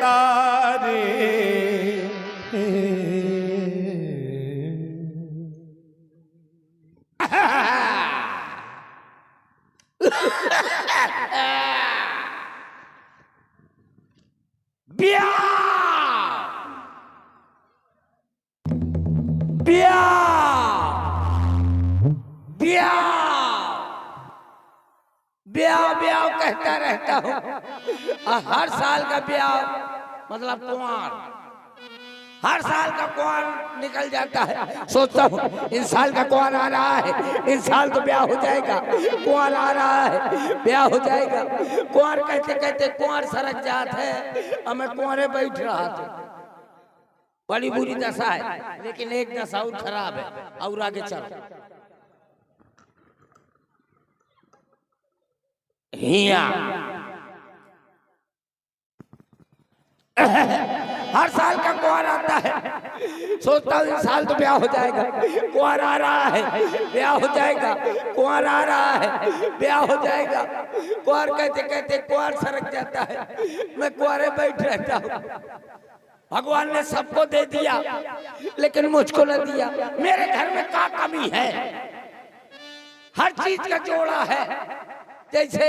रहता रे। ब्याह ब्याह कहता रहता हूँ। हर साल का ब्याह मतलब कुंवार, हर साल का कुंवार निकल जाता है। सोचता हूँ इन साल का कुंवार आ रहा है, इन साल तो ब्याह हो जाएगा, कुंवार आ रहा है, ब्याह हो जाएगा। कुंवार कहते कहते कुंवार सरक जात है और मैं कुंवारे बैठ रहा था। बड़ी बुरी दशा है, लेकिन एक दशा और खराब है, और आगे चलो। हिया हर साल का कुंवार आता है, सोचता हूँ इस साल तो ब्याह हो जाएगा, कुंवार आ रहा है, ब्याह हो जाएगा, कुंवार आ रहा है, ब्याह हो जाएगा। कुंवार कहते कहते कुंवार सरक जाता है, मैं कुंवारे बैठ रहता हूँ। भगवान ने सबको दे दिया लेकिन मुझको न दिया। मेरे घर में क्या कमी है? हर चीज का जोड़ा है। जैसे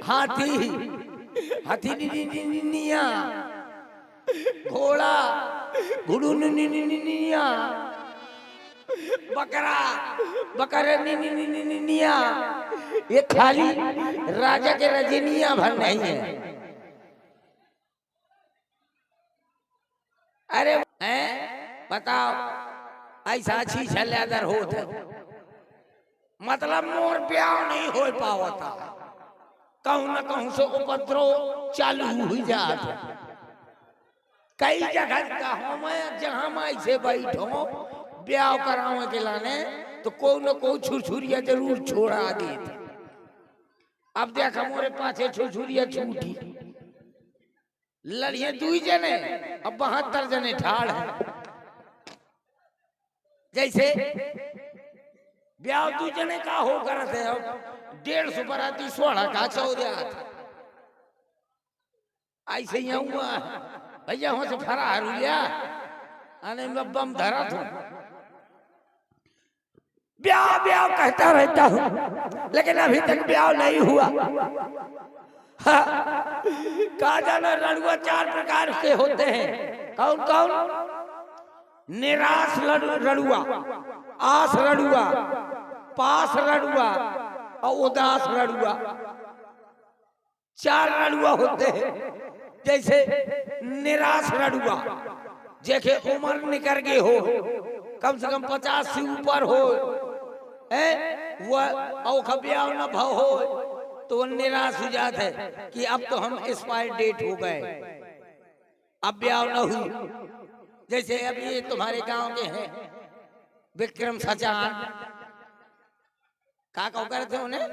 हाथी, हाथी घोड़ा, घुड़ुनिया, बकरा, बकरा निया। ये खाली राजा के रजनिया भर नहीं है। अरे हैं बताओ, ऐसा चीज अदर होता मतलब मोर ब्याह नहीं हो पावता, कहूं न कहूं से उपद्रव चालू हुई जात। कई जगह कहो मैं जहां मैं ऐसे बैठो ब्याह करावे के लाने तो को न को छुरछुरिया जरूर छोड़ा देते। अब देखा मोरे पाछे छुरछुरिया छूटी, लड़िए दुई जने, अब 72 जने ठाड़ है। जैसे ब्याह दू जने का हो करते है, 150 बराती 16 का 14 ऐसे ही हुआ भैया। हो से फरार हुआ आने में बम धरा था। ब्याह ब्याह कहता रहता हूँ लेकिन अभी तक ब्याह नहीं हुआ। कहा जाना लड़ुआ 4 प्रकार के होते हैं। कौन कौन? निराश लड़ुआ, आस लड़ुआ, पास लड़ुआ और उदास लड़ुआ। 4 लड़ुआ होते हैं। जैसे निराश लड़ुआ, जेके उम्र निकल गए हो, कम से कम 50 से ऊपर हो, वह ब्याह न भाव हो तो वो निराश हो जाते है कि अब तो हम एक्सपायर डेट हो गए, अब ब्याह न हुई। जैसे अभी ये तुम्हारे गांव के हैं विक्रम सचान, का करते उन्हें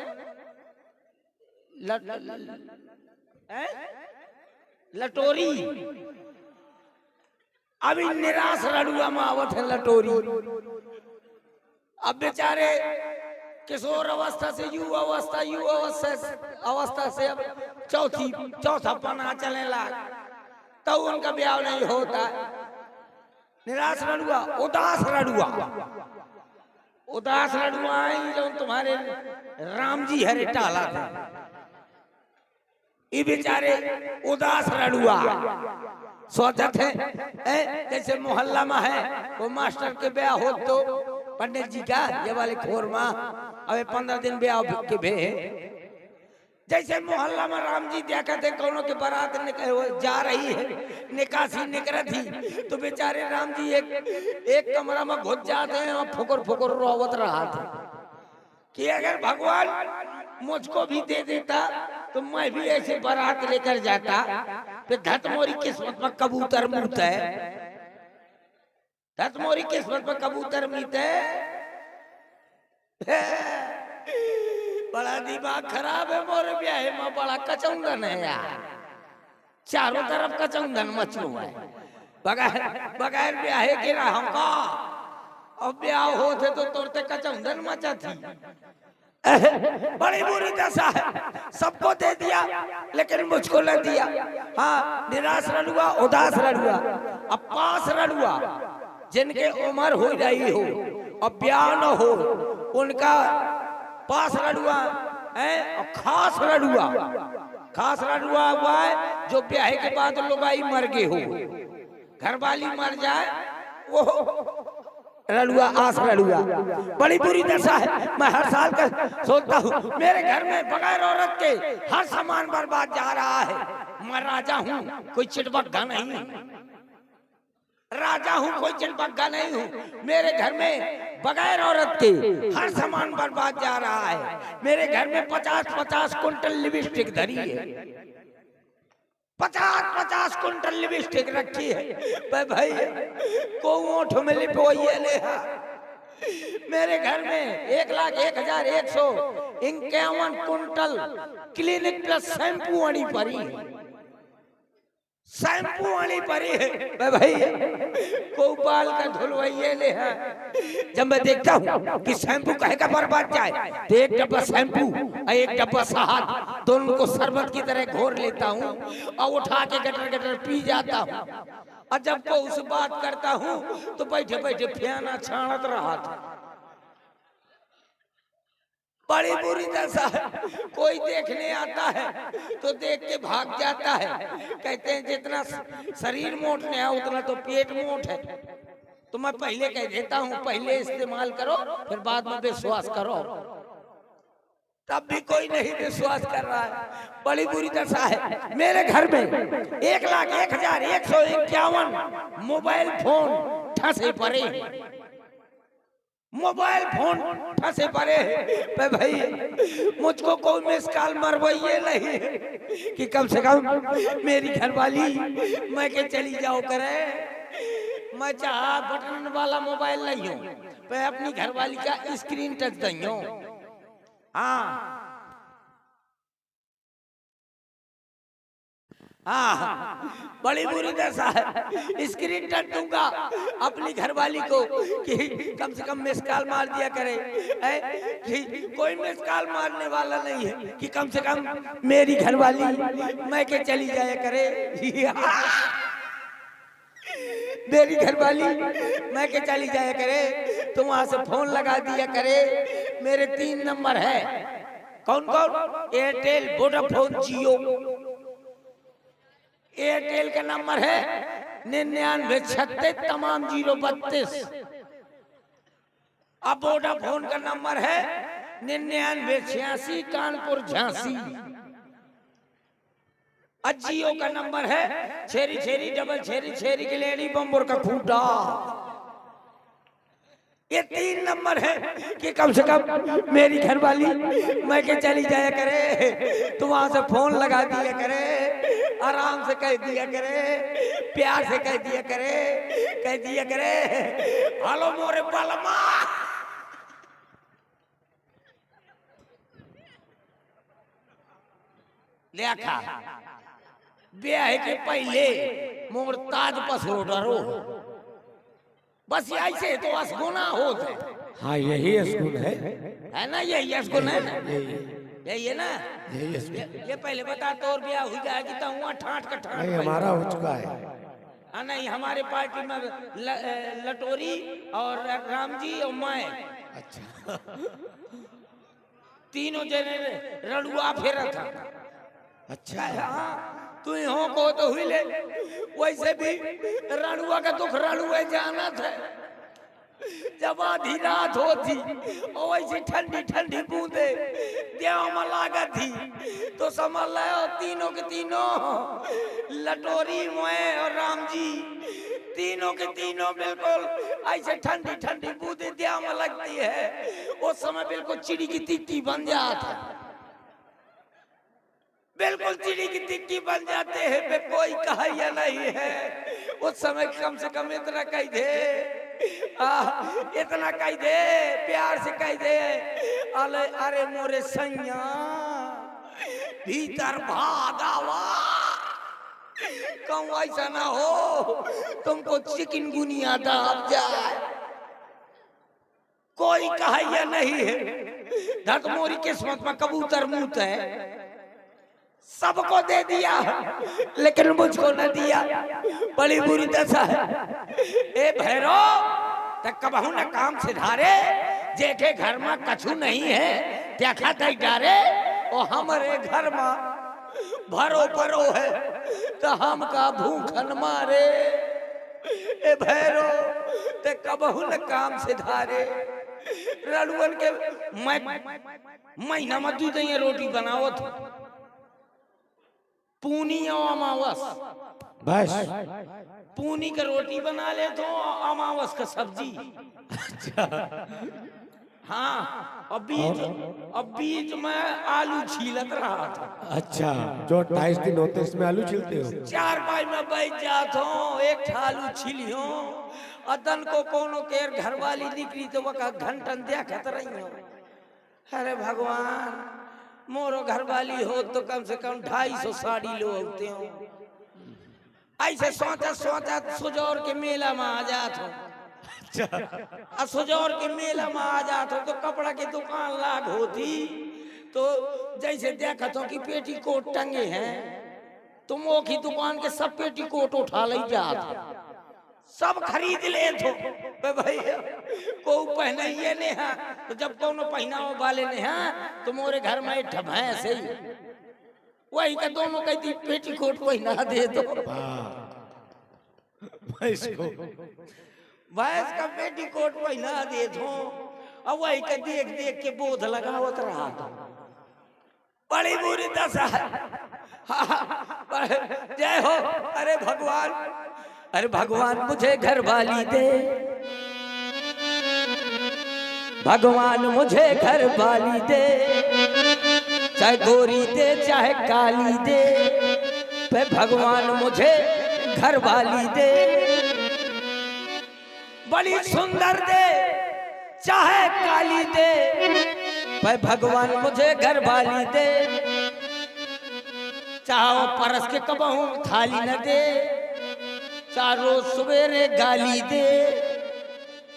लटोरी। अभी निराश लड़ुआ मावत है लटोरी। अब बेचारे किशोर अवस्था से युवा अवस्था से अब चौथा पना चलने लगा तो उनका ब्याह नहीं होता। निराश लड़ुआ, उदास लड़ुआ, उदास लड़ुआ जो तुम्हारे राम जी हरे टाला थे, ये बेचारे उदास लड़ुआ सोचत है। जैसे मोहल्ला में है वो मास्टर के ब्याह हो तो पंडित जी का ये वाले खोर माँ अबे 15 दिन ब्याह के भे। जैसे मोहल्ला में राम जी देखा थे कौनों के बारात जा रही है, निकासी निकल थी तो बेचारे राम जी एक कमरा में घुस जाते हैं और फुकर फुकर रोवत रहा था कि अगर भगवान मुझको भी दे देता तो मैं भी ऐसे बारात लेकर जाता। तो धतमोरी किस्मत में कबूतर मुत है, धतमोरी किस्मत में कबूतर मीत है। बड़ा दिमाग खराब है मोरे ब्याह में, बड़ा कचौंदन है यार, चारों तरफ कचौंदन मचलो है। बगैर ब्याह के रहा हमका, अब ब्याह होते तो तोरते कचौंदन मचा थी। बड़ी बुरी दशा है। सबको दे दिया लेकिन मुझको न दिया। हाँ, निराश रड़ुआ, उदास रड़ुआ। अब पास रड़ुआ जिनके उम्र हो रही हो और ब्याह न हो, उनका पास रड़ुआ है। और खास रड़ुआ, खास रड़ुआ हुआ है जो ब्याह के बाद लुगाई मर गए हो, घरवाली मर जाए, वो रड़ुआ, आस रड़ुआ। बड़ी बुरी दशा है। मैं हर साल का सोचता हूँ मेरे घर में बगैर औरत के हर सामान बर्बाद जा रहा है। मैं राजा हूँ, कोई चिटबग्गा नहीं, राजा हूँ, कोई चिटबग्गा नहीं हूँ। मेरे घर में बगैर औरत के हर सामान बर्बाद जा रहा है। मेरे घर में 50-50 कुंटल लिपस्टिक धरी है, 50-50 कुंटल लिपस्टिक रखी है। भाई को ओठ में लिपवाइए ले। मेरे घर में 1,01,151 कुंटल क्लिनिक प्लस शैम्पू आनी पड़ी है, शैम्पू आनी पड़ी है। भाई को बाल का धुलवाइए ले। जब मैं देखता हूँ कि शैम्पू कहे का बर्बाद जाए तो एक डब्बा शैम्पू और एक डब्बा शहद दोनों को शरबत की तरह घोर लेता हूँ और उठा के गटर गटर पी जाता हूँ। और जब को उस बात करता हूँ तो बैठे बैठे फियाना छानत रहा था। बड़ी बुरी दशा है। कोई देखने आता है तो देख के भाग जाता है। कहते हैं जितना शरीर मोट है उतना तो पेट मोट है। तो मैं पहले कह देता हूँ, पहले इस्तेमाल करो फिर बाद में विश्वास करो। तब भी कोई नहीं विश्वास कर रहा है। बड़ी बुरी दशा है। मेरे घर में 1,01,151 मोबाइल फोन ठसे पड़े, मोबाइल फोन फंसे पड़े। भाई मुझको कोई मिस कॉल मरवाइए नहीं कि कम से कम मेरी घरवाली मैं के चली जाओ करे। मैं चाह बटन वाला मोबाइल नहीं हूँ, मैं अपनी घरवाली का स्क्रीन टच नहीं हूँ। हाँ हाँ, बड़ी बुरी दशा है। स्क्रीन टच दूंगा अपनी घरवाली को कि कम से कम मिस कॉल मार दिया करे। कि कोई मिस कॉल मारने वाला नहीं है कि कम से कम मेरी घरवाली मैं के चली जाया करे। मेरी घरवाली मैं के चली जाया करे तो वहां से फोन लगा दिया करे। मेरे 3 नंबर है। कौन कौन? एयरटेल, वोडाफोन, जियो। एयरटेल का नंबर है 9936 तमाम 032। अब वोडाफोन का नंबर है 9986 कानपुर झांसी। जियो का नंबर है 66666 गिलेड़ी बम्बोर का खूटा। ये 3 नंबर है कि कम से कम मेरी घरवाली मैं के चली जाया करे तो वहां से फोन लगा दिया करे, आराम से कह दिया करे, प्यार से कह दिया करे हेलो मोरे बलमा। देखा ब्याह के पहले मोर ताज पसरो डरो, बस ऐसे तो असगुना होते। हाँ यही असगुन है ना, यही असगुन है ना, यही है ना। ये पहले बता तो और ब्याह हुई जाएगी तो हुआ ठाट का ठाट। नहीं हमारा हो चुका है। हाँ नहीं, हमारे पार्टी में लटोरी और राम जी और मैं, अच्छा तीनों जने रड़ुआ फेरा था। अच्छा हाँ, तू हो को तो हुई ले। वैसे भी रड़ुआ का दुख रड़ुए जाना था। जब आधी रात होती और वैसी ठंडी ठंडी बूंदे देव में लागत थी तो समझ लो तीनों के तीनों लटोरी मैं और राम जी तीनों के तीनों बिल्कुल ऐसे ठंडी ठंडी बूंदे देव में लगती है। उस समय बिल्कुल चिड़ी की टिक्की बन जाता, बिल्कुल चिड़ी की टिक्की बन जाते हैं। वे कोई कहा या नहीं है। उस समय कम से कम इतना कह दे, इतना कह दे, प्यार से कह दे, अरे मोरे सैया भीतर भागावा, कहूँ ऐसा ना हो तुमको चिकनगुनिया दाब जाए। कोई कहा या नहीं है। धक मोरी किस्मत में कबूतर मूत है, सबको दे दिया लेकिन मुझको न दिया, बड़ी बुरी दशा है। ए भैरव तक कबहू न काम से धारे, जेठे घर में कछु नहीं है क्या खाता डारे, और हमारे घर में भरो भरो है तो हम का भूखन मारे। ए भैरो ते कबहू न काम से धारे, रड़ुअन के महीना में दूध रोटी बनाओ तो पूनी और अमावस, बस पूनी का रोटी बना ले तो अमावस का सब्जी। हाँ, अब बीच में आलू छीलत रहा था। अच्छा, जो 28 दिन होते इसमें आलू छिलते हो? 4 में बैठ जात हो, एक आलू छीलियो, अदन को कोनो केर घरवाली निकली तो वका घंटन देखत रही हो। अरे भगवान, मोरो घरवाली हो तो कम से कम 250 साड़ी लो होते हो। ऐसे सोचा सुजौर के मेला में आ जात हो। अच्छा, सुजौर के मेला में आ जात हो तो कपड़ा की दुकान लाग होती, तो जैसे देखत हो कि पेटीकोट टंगे हैं, तुम वो की दुकान के सब पेटीकोट उठा ले जात, सब खरीद ले तो भैया को पहने ये नहीं है, तो जब कोनो पहनाओ वाले नहीं है तो मोरे घर में एक भैंस है, वही का दोनों कहती पेटीकोट पहना दे दो। भैंस का पेटीकोट पहना दे दो, और वही का देख देख के बोध लगावत रहा था। बड़ी बुरी दशा है। जय हो। अरे भगवान, अरे भगवान मुझे घर वाली दे, भगवान मुझे घर वाली दे, चाहे गोरी दे चाहे काली दे, पे भगवान मुझे घर वाली दे, बड़ी सुंदर दे चाहे काली दे, पे भगवान मुझे घर वाली दे, चाहो परस के कबहू थाली न दे, चारों सवेरे गाली दे,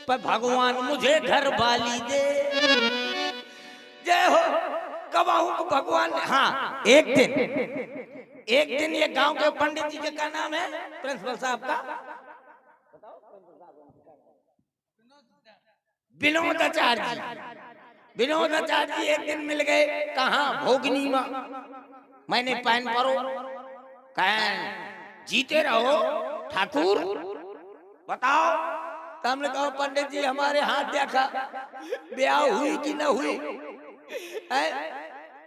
पर भगवान मुझे घर वाली दे। जय हो। कबहू को भगवान। हाँ, एक दिन ये गांव के पंडित जी के क्या नाम है प्रिंसिपल साहब का? विनोदाचार्य जी। विनोदाचार्य जी एक दिन मिल गए, कहाँ? भोगनी में। मैंने पैन परो, जीते रहो ठाकुर, बताओ। तो हमने कहा पंडित जी हमारे हाथ देखा, ब्याह हुई कि न हुई?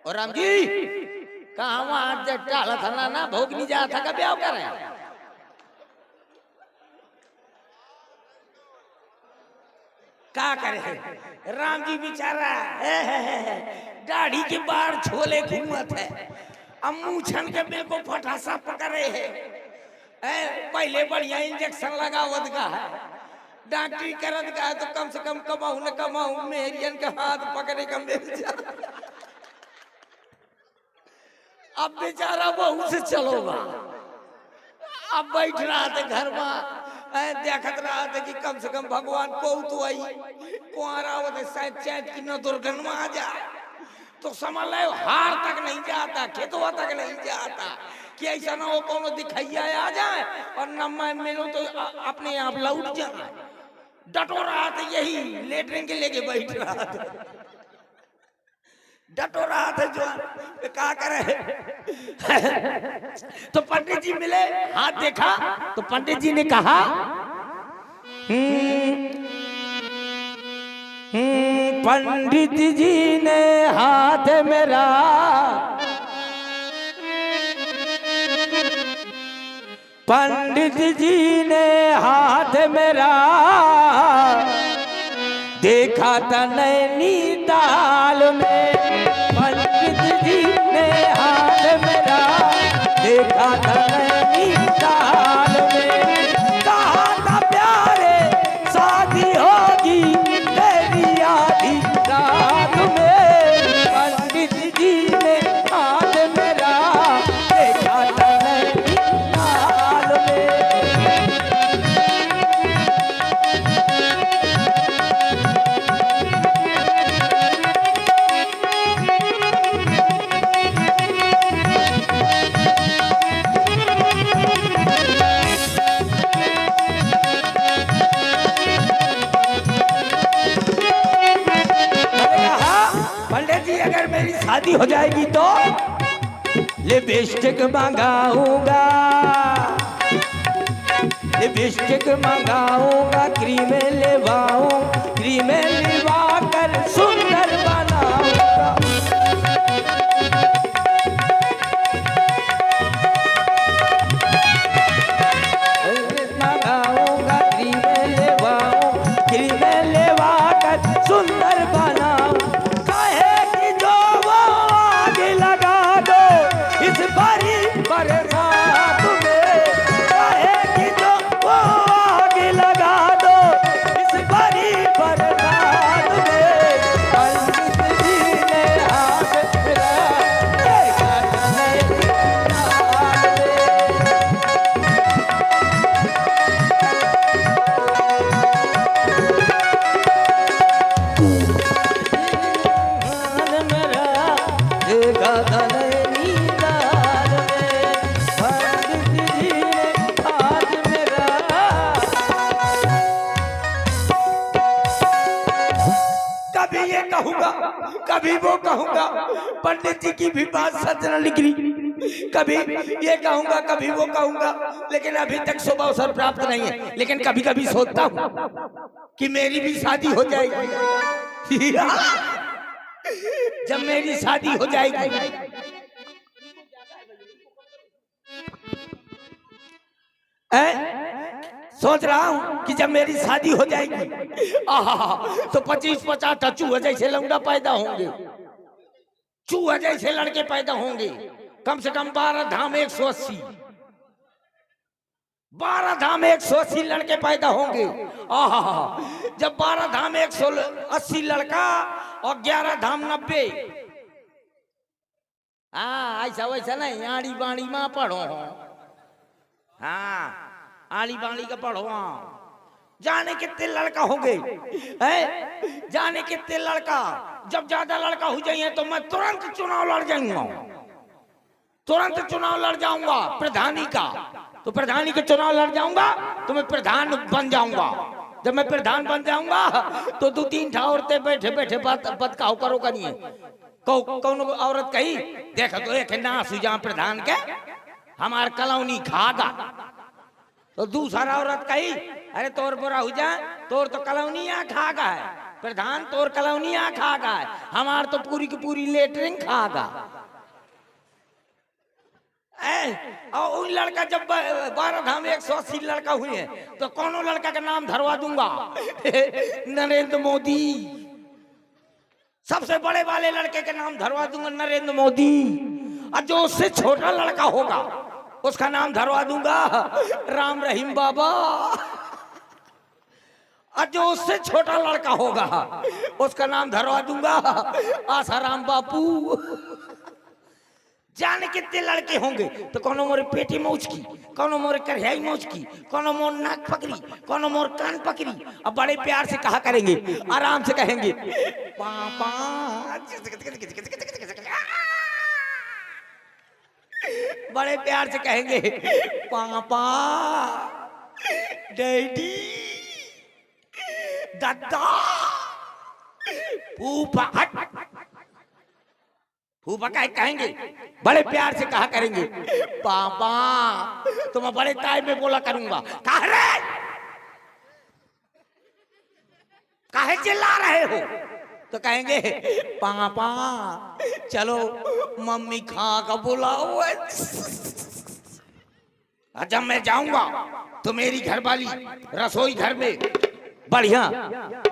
और राम जी कहा वहां डाला था ना, भोगनी जा था का ब्याह कर रहे हैं? क्या करे राम जी बेचारा दाढ़ी के बार छोले घूमत है, अब मूछन के बिल को फटासा पकड़े है, पहले बढ़िया इंजेक्शन लगावत का है, डॉक्टरी करत का है, तो कम से कम कमाऊ न कमाऊ मेरियन का हाथ पकड़े का मिल जाए। अब बेचारा बहू से चलोगा, अब बैठ रहा था घर में, देखत रहा था कि कम से कम भगवान को तो आई कुआरा शायद चैत की न दुर्गंध आ जाए, तो समझ लो हार तक नहीं जाता, खेतवा तक नहीं जाता, कि ऐसा ना हो कोनो दिखाइया आ जाए और न मैं मिलो तो अपने आप लौट जाए। डटो रहा था, यही लेटरिन के लेके बैठ रहा था, डटो रहा था जो क्या करे। तो पंडित जी मिले, हाथ देखा तो पंडित जी ने कहा पंडित जी ने हाथ मेरा पंडित जी ने हाथ मेरा देखा था नैनीताल में, पंडित जी ने हाथ मेरा देखा था नैनीताल में, कहा था प्यारे शादी होगी तेरी आधी रात में, पंडित जी ने हाथ मेरा देखा था नैनीताल में। शादी हो जाएगी तो लिपस्टिक मंगाऊंगा, लिपस्टिक मंगाऊंगा, क्रीम लेवाऊं, क्रीम लेवा कर सुंदर बनाऊंगा। मंगाऊंगा, क्रीम लेवाऊं, क्रीम लेवा कर सुंदर बनाऊं। कहे कि जो वो आग लगा दो इस बारी बरसात में, कहे कि जो वो आग लगा दो इस बारी बरसात में। पंडित जी ने हाथ मिलाया, देखा नहीं रात में। मेरा देखा नहीं रात में, पंडित जी ने हाथ मेरा। कभी ये कहूंगा, कभी वो कहूंगा, पंडित जी की भी बात सच न निकली। कभी ये कहूंगा, कभी वो कहूंगा, लेकिन अभी तक शुभ अवसर प्राप्त नहीं है। लेकिन कभी कभी सोचता हूँ कि मेरी भी शादी हो जाएगी। जब मेरी शादी हो जाएगी, सोच रहा हूं कि जब मेरी शादी हो जाएगी, आहा, तो 25-50 चूहे जैसे लौंडा पैदा होंगे, चूहे जैसे लड़के पैदा होंगे। कम से कम 12 धाम 180, 12 धाम 180 लड़के पैदा होंगे। आहा, जब 12 धाम 180 लड़का और 11 धाम 90। हाँ, ऐसा वैसा नहीं, आड़ी बाड़ी माँ पढ़ो। हाँ, आड़ी बाड़ी का पढ़ो। जाने कितने लड़का होंगे, हैं? जाने कितने लड़का। जब ज्यादा लड़का हो जाइए तो मैं तुरंत चुनाव लड़ जाऊंगा, तुरंत चुनाव लड़ जाऊंगा प्रधानी का। तो प्रधानी के चुनाव लड़ जाऊंगा तो मैं प्रधान बन जाऊंगा। जब मैं प्रधान बन जाऊंगा तो 2-3 औरतें बैठे बैठे बात कहो करो करिए। कौन औरत कही, देखो तो एक ना सुजा प्रधान के हमार कलौनी खागा। तो दूसरा औरत कही, अरे तोर बुरा हो जा, तोर तो कलौनी यहाँ खागा है प्रधान, तोर कलौनी यहाँ खागा है, हमार तो पूरी की पूरी लेटरिंग खागा। और उन लड़का जब 12 धाम 180 लड़का हुए हैं तो कौनों लड़का का नाम धरवा दूंगा नरेंद्र मोदी। सबसे बड़े वाले लड़के का नाम धरवा दूंगा नरेंद्र मोदी। और जो उससे छोटा लड़का होगा उसका नाम धरवा दूंगा राम रहीम बाबा। और जो उससे छोटा लड़का होगा उसका नाम धरवा दूंगा आसाराम बापू। जाने कितने लड़के होंगे, तो कौनो मोरे पेटी मौज की, कौनो मोरे करियाई मौज की, कौनो मोर नाक पकड़ी, कौनो मोर कान पकड़ी। अब बड़े प्यार से कहा करेंगे, आराम से कहेंगे पापा, बड़े प्यार से कहेंगे पापा, डैडी, दादा, फूफा। फूफा कहेंगे, बड़े प्यार से कहा करेंगे पापा। तो मैं बड़े ताय में बोला करूंगा, काहे चिल्ला रहे हो? तो कहेंगे पापा चलो मम्मी खा का बुलाओ। जब मैं जाऊंगा तो मेरी घरवाली रसोई घर में बढ़िया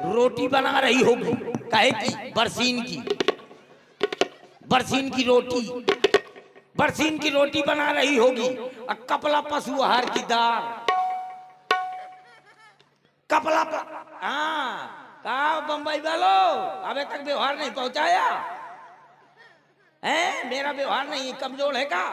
रोटी बना रही होगी, काहे की बरसीन की रोटी, बरसीन की रोटी बना रही होगी। और कपला पशु आहार की दाल, कपला कहा बम्बई वालों अबे तक व्यवहार नहीं पहुंचाया है, मेरा व्यवहार नहीं कमजोर है का?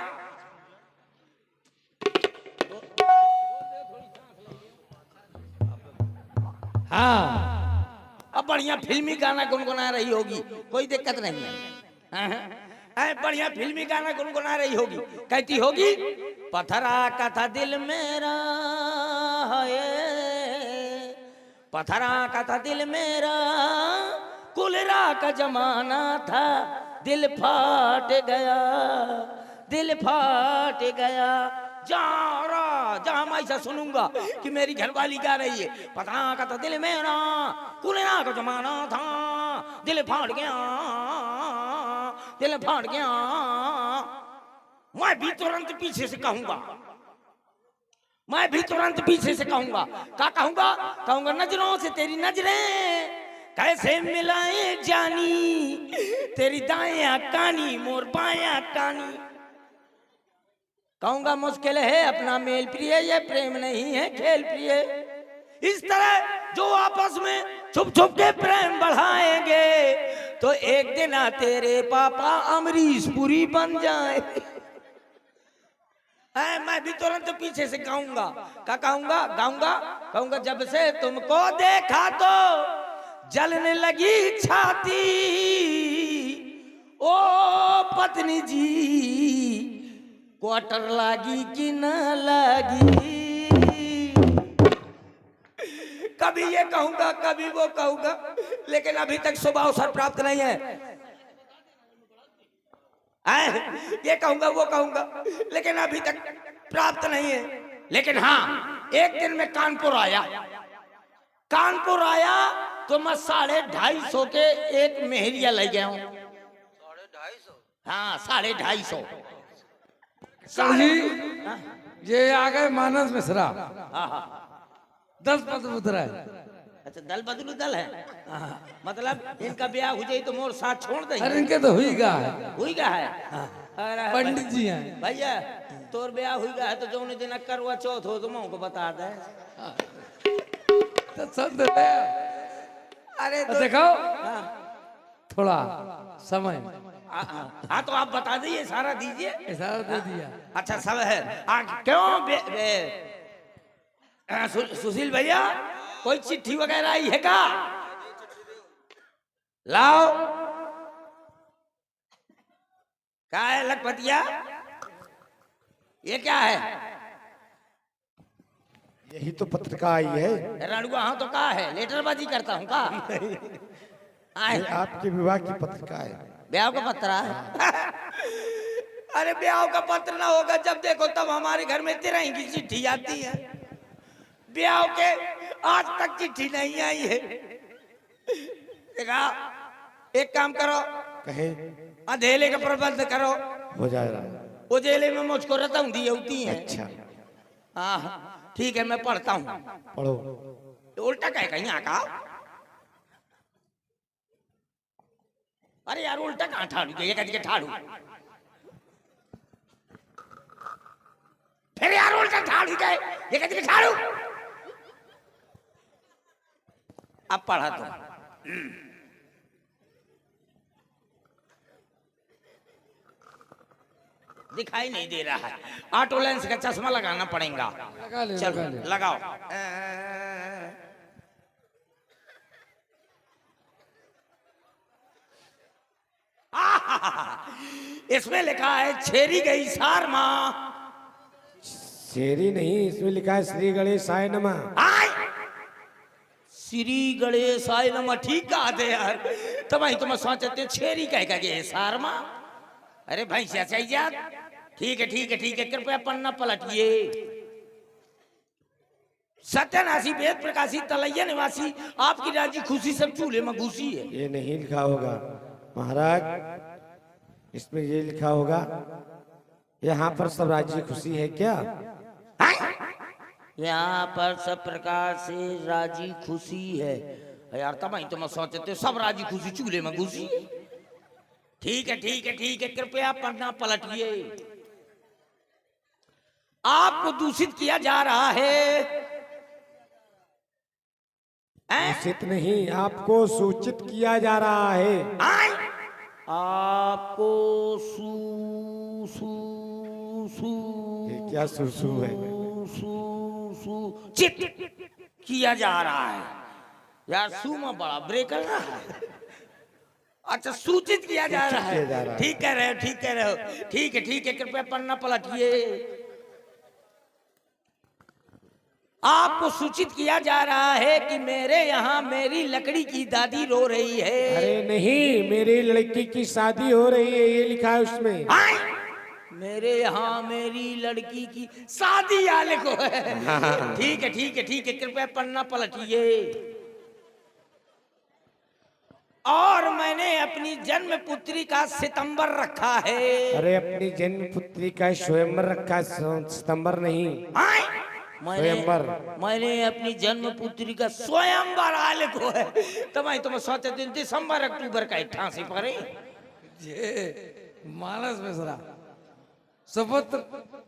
हाँ, अब बढ़िया फिल्मी गाना गुनगुना रही होगी, कोई दिक्कत नहीं है। बढ़िया फिल्मी गाना गुनगुना रही होगी, कहती होगी पत्थरा का था दिल मेरा है, पत्थरा का था दिल मेरा, कुलरा का जमाना था, दिल फाट गया, दिल फाट गया। जहाँ मैं ऐसा सुनूंगा कि मेरी घरवाली गा रही है, पता का तो दिल मेरा कुलना का जमाना था, दिल फाट गया, दिल फाट गया, मैं भी तुरंत पीछे से कहूंगा, मैं भी तुरंत पीछे से कहूंगा। क्या कहूंगा? कहूंगा नजरों से तेरी नजरें कैसे मिलाए जानी, तेरी दायां कानी मोर बायां कानी। कहूंगा मुश्किल है अपना मेल प्रिय, ये प्रेम नहीं है खेल प्रिय। इस तरह जो आपस में छुप छुप के प्रेम बढ़ाएंगे तो एक दिन तेरे पापा अमरीश पुरी बन जाए। मैं भी तुरंत पीछे से गाऊंगा। क्या कहूंगा? गाऊंगा, कहूंगा जब से तुमको देखा तो जलने लगी छाती, ओ पत्नी जी क्वार्टर लागी कि न लागी। कभी ये कहूंगा, कभी वो कहूंगा, लेकिन अभी तक शुभ अवसर प्राप्त नहीं है। ये कहूंगा वो कहूंगा, लेकिन अभी तक प्राप्त नहीं है। लेकिन हाँ, एक दिन मैं कानपुर आया, कानपुर आया तो मैं 250 के एक मेहरिया ले गया हूँ। 250? हाँ 250। सर जी, ये आ गए मानस मिश्रा, हाँ हाँ। 10 पद उतरा है। अच्छा दल बदलू दल है, मतलब इनका ब्याह हो जाए तो मोर साथ छोड़ देंगे। अरे इनके तो हुई गा है, हुई गया है। अरे पंडित जी हैं। भैया तोर ब्याह हुई गया है तो जो दिन करवा चौथ हो तो मैं को बता दे। तो सब देते हैं। अरे तो तो देखो हाँ थोड़ा समय हाँ तो आप बता दीजिए, सारा दीजिए। इशारा दे दिया। अच्छा सब है। क्यों सुशील भैया कोई चिट्ठी वगैरह आई है का? लाओ। क्या है लखपतिया? ये क्या है? यही तो पत्रिका आई है। रणुआ हाँ तो क्या है? लेटरबाजी करता हूँ का? ये आपके विवाह की पत्रिका है। ब्याह का पत्र है। अरे ब्याह का पत्र ना होगा जब देखो तब हमारे घर में तिरंगी की चिट्ठी आती है। ब्याह के आज तक चिट्ठी नहीं आई है। देखा, एक काम करो, कहें अधेले का प्रबंध करो। हो जाएगा। उजेले में मुझको रतन दी होती है। अच्छा हाँ ठीक है, मैं पढ़ता हूँ। पढ़ो। उल्टा कहे कहीं आका। अरे यार उल्टा कहाँ ठाड़ू के? ये कहती है ठाड़ू, फिर यार उल्टा ठाड़ू गए, ये कहती है ठाड़ू। अब पढ़ा तो दिखाई नहीं दे रहा है, ऑटो लेंस का चश्मा लगाना पड़ेगा। लगा ले, चलो लगा ले। लगाओ। इसमें लिखा है छेरी गई सार माँ। शेरी नहीं, इसमें लिखा है श्री गणेशाय नमः। श्री गणेशाय नमः। ठीक कहा थे यार, तब ही तुम सोचते छेरी कह गए सार माँ। अरे भाई चाहिए यार। ठीक है ठीक है ठीक है, कृपया पन्ना पलटिए। सत्यनाशी वेद प्रकाशी तलैया निवासी आपकी राजी खुशी सब चूल्हे में घुसी है। ये नहीं लिखा होगा महाराज, इसमें ये लिखा होगा यहाँ पर सब राज्य खुशी है क्या? यहाँ पर सब प्रकार से राजी खुशी है यार। तब ही तुम सोचते सब राजी खुशी चूल्हे में घुसी है। ठीक है ठीक है ठीक है, कृपया पन्ना पलटिए। आपको दूषित किया जा रहा है। दूषित नहीं, आपको सूचित किया जा रहा है। आपको सू सू सू ये क्या सुसु है? चित किया जा रहा है यार। सू में बड़ा ब्रेक है। अच्छा सूचित किया जा रहा है। ठीक कह रहे हो ठीक कह रहे हो। ठीक है कृपया पन्ना पलटिए। आपको सूचित किया जा रहा है कि मेरे यहाँ मेरी लकड़ी की दादी रो रही है। अरे नहीं, मेरी लड़की की शादी हो रही है, ये लिखा है उसमें। आए? मेरे यहाँ मेरी लड़की की शादी आले को है। ठीक है ठीक है ठीक है, कृपया पन्ना पलटिए। और मैंने अपनी जन्म पुत्री का सितंबर रखा है। अरे अपनी जन्म पुत्री का स्वयंवर रखा है, सितंबर नहीं। आए? स्वयंवर। मैंने अपनी जन्म पुत्री का स्वयंवर आले को है। तुम सोचे दिन दिसंबर अक्टूबर का ठांसी पड़े। ये मानस मिश्रा सुपुत्र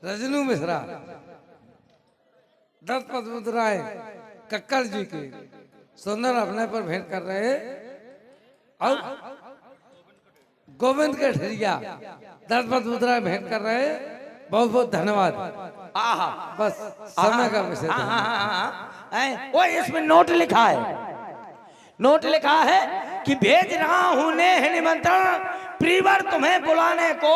रजनू मिश्रा दत्तपद मुद्राए कक्कड़ जी के सुंदर अभिनय पर भेंट कर रहे और गोविंद के ठरिया दत्तपद मुद्राए भेंट कर रहे। बहुत बहुत धन्यवाद। आहा, बस समय का विषय था। हाँ। वो इसमें नोट लिखा है, नोट लिखा है कि भेज रहा हूं नेह निमंत्रण प्रीवर तुम्हें बुलाने को,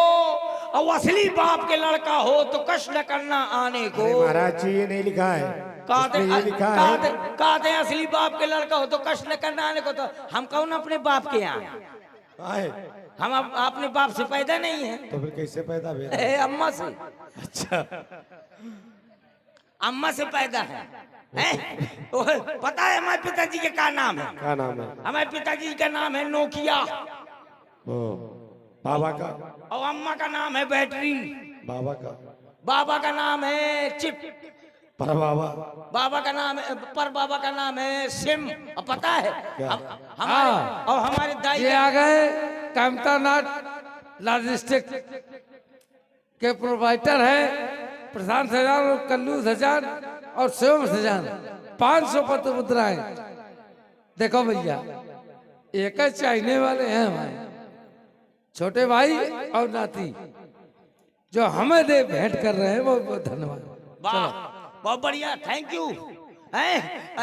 और असली बाप के लड़का हो तो कष्ट न करना आने को। अरे महाराज जी ये नहीं लिखा है, इसमें ये लिखा है। कहते असली बाप के लड़का हो तो कष्ट न करना आने को। तो हम कौन अपने बाप के यहाँ? हम अपने बाप से पैदा नहीं है। तो फिर कैसे पैदा हुए? अम्मा से। अच्छा, अम्मा से पैदा है। तो पता है हमारे पिताजी के क्या नाम है? क्या नाम है? हमारे पिताजी का नाम है नोकिया, ओ, बाबा का? और अम्मा का नाम है बैटरी। बाबा का? बाबा का नाम है चिप। पर बाबा? बाबा का नाम है, पर बाबा का नाम है सिम। और पता है क्या? हमारे और हमारे दाई ये आ गए कामतानाथ लॉजिस्टिक के प्रोवाइडर है प्रशांत सजान और कल्लू सजान और शिवम सजान। 500 पत्र मुद्राएं। देखो भैया, एक चाहने वाले हैं हमारे छोटे भाई और नाती जो हमें दे भेंट कर रहे हैं। बहुत बहुत धन्यवाद। वाह, बहुत बढ़िया, थैंक यू।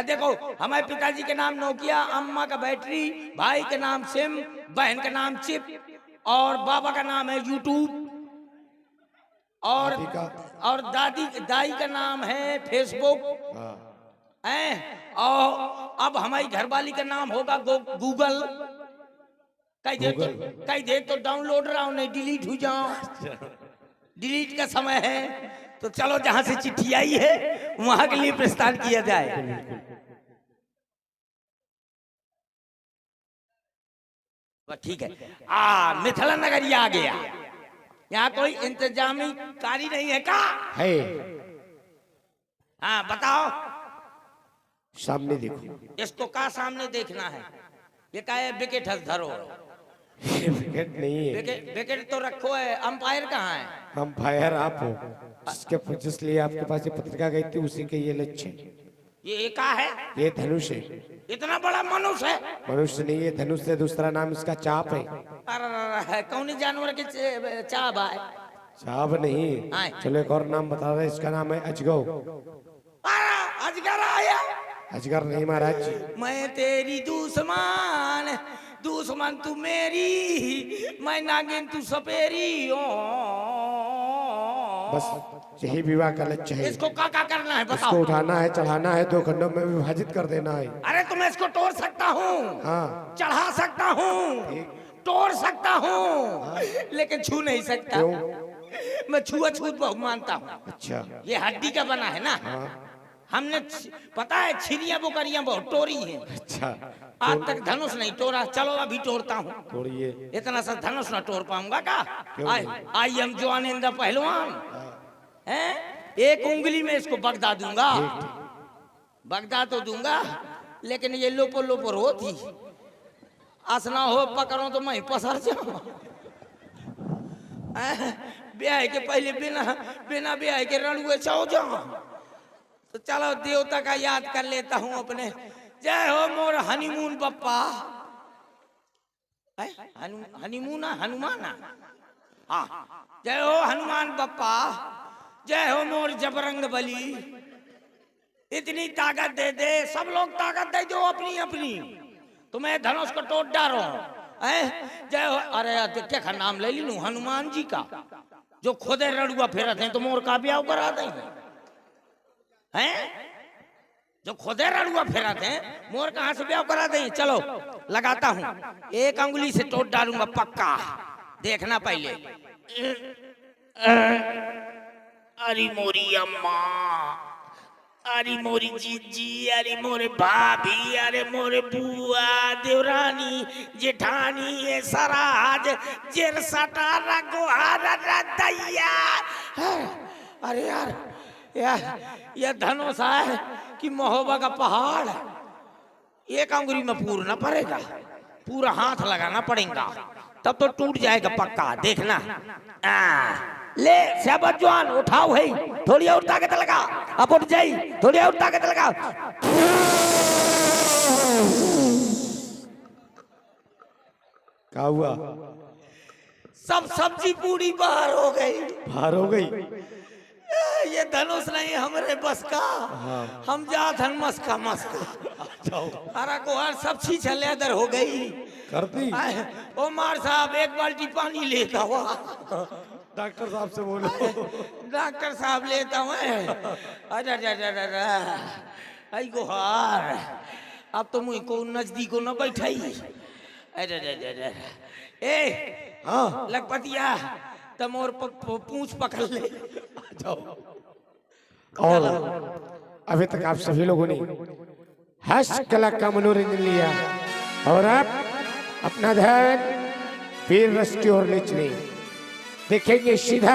देखो हमारे पिताजी के नाम नोकिया, अम्मा का बैटरी, भाई के नाम सिम, बहन का नाम चिप, और बाबा का नाम है यूट्यूब, और दाई का नाम है फेसबुक। और अब हमारी घरवाली का नाम होगा गूगल। कई देर तो डाउनलोड रहा हूं, नहीं डिलीट हो जाओ। डिलीट का समय है, तो चलो जहां से चिट्ठी आई है वहां के लिए प्रस्थान किया जाए। ठीक है। मिथिला नगर आ गया। यहाँ कोई इंतजामी कारी नहीं है का? है। हाँ बताओ। सामने देखो। इसको का सामने देखना है? ये का है? विकेट धरो। विकेट नहीं है। विकेट तो रखो है। अंपायर कहाँ है? अंपायर आप हो, जिसलिए आपके पास ये पत्रिका गई थी उसी के ये लक्ष्य। ये का है? ये धनुष है। इतना बड़ा मनुष्य है? मनुष्य नहीं है, धनुष से दूसरा नाम इसका चाप है। अरे कौन जानवर के चाप है? चाप नहीं। चलो एक और नाम बता रहे, इसका नाम है अजगौ। अजगर आया? अजगर नहीं महाराज जी। मैं तेरी दुश्मन, दुश्मन तू मेरी, मैं नागिन तू सपेरी। बस यही विवाह का लक्ष्य है। इसको क्या करना है बताओ? इसको उठाना है, चढ़ाना है, 2 खंडों में विभाजित कर देना है। अरे तो मैं इसको तोड़ सकता हूँ। हाँ। चढ़ा सकता हूँ, तोड़ सकता हूँ। हाँ। लेकिन छू नहीं सकता। क्यों? मैं छुआछूत बहुत मानता हूँ। अच्छा। ये हड्डी का बना है ना। हाँ। हमने पता है छिरियां बोकरियां बहुत तोड़ी हैं। अच्छा। आज तक धनुष नहीं तोड़ा। चलो अभी तोड़ता हूँ। तोड़िए। इतना सा धनुष ना तोड़ पाऊंगा का? आई एम जवानिंदा पहलवान है। एक उंगली में इसको बगदा दूंगा। बगदा तो दूंगा, लेकिन ये लोपो लोपो होती असना हो पकड़ो तो मैं पसर जाऊं। ब्याह के पहले बिना ब्याह के रणुए चाहो जाओ। तो चलो देवता का याद कर लेता हूं अपने। जय हो मोर हनीमून बप्पा। हनीमून हनुमान। हाँ, जय हो हनुमान बप्पा, जय हो मोर जबरंग बली। इतनी ताकत दे दे, सब लोग ताकत दे दो अपनी अपनी, तो मैं धनुष को तोड़ डालो। जय हो। अरे क्या का नाम ले ली हनुमान जी का, जो खुदे रड़ुआ फेरत हैं तो मोर का ब्याह करा दें हैं। जो खुदे रड़ुआ फेराते हैं, मोर कहाँ से ब्याह करा दें? चलो लगाता हूँ, एक अंगुली से तोड़ डालूंगा पक्का, देखना पहले। अरे मोरी अम्मा, अरे मोरी जीजी, अरे मोरे भाभी, अरे मोरे बुआ, देवरानी, जेठानी, ये सराज, जेर सटा रघुहार दैया। अरे यार ये धनोसा है कि महोबा का पहाड़? एक अंगुली में पूरना पड़ेगा, पूरा हाथ लगाना पड़ेगा, तब तो टूट जाएगा पक्का, देखना। ले शहबाज जवान उठाओ है, थोड़ी और ताकत लगा, अब उठ जाई, थोड़ी और ताकत लगा। क्या हुआ? सब सब्जी पूरी बाहर हो गई। बाहर हो गई? ये धनुष नहीं हमारे बस का। हम जा धन मस्का अरे गोहार सब चीज लेदर हो गई करती। ओ मार साहब एक बाल्टी पानी लेता हुआ। डॉक्टर साहब से बोलो। डॉक्टर साहब लेता हूँ। अरे गोहार अब तो मुझे को नजदीको न बैठाई। अरे ए हाँ लखपतिया तम और पूंछ पकड़ ले। और अभी तक आप सभी लोगों ने हास्य कला का मनोरंजन लिया और आप अपना ध्यान वीर रस की ओर ले चले। देखेंगे सीधा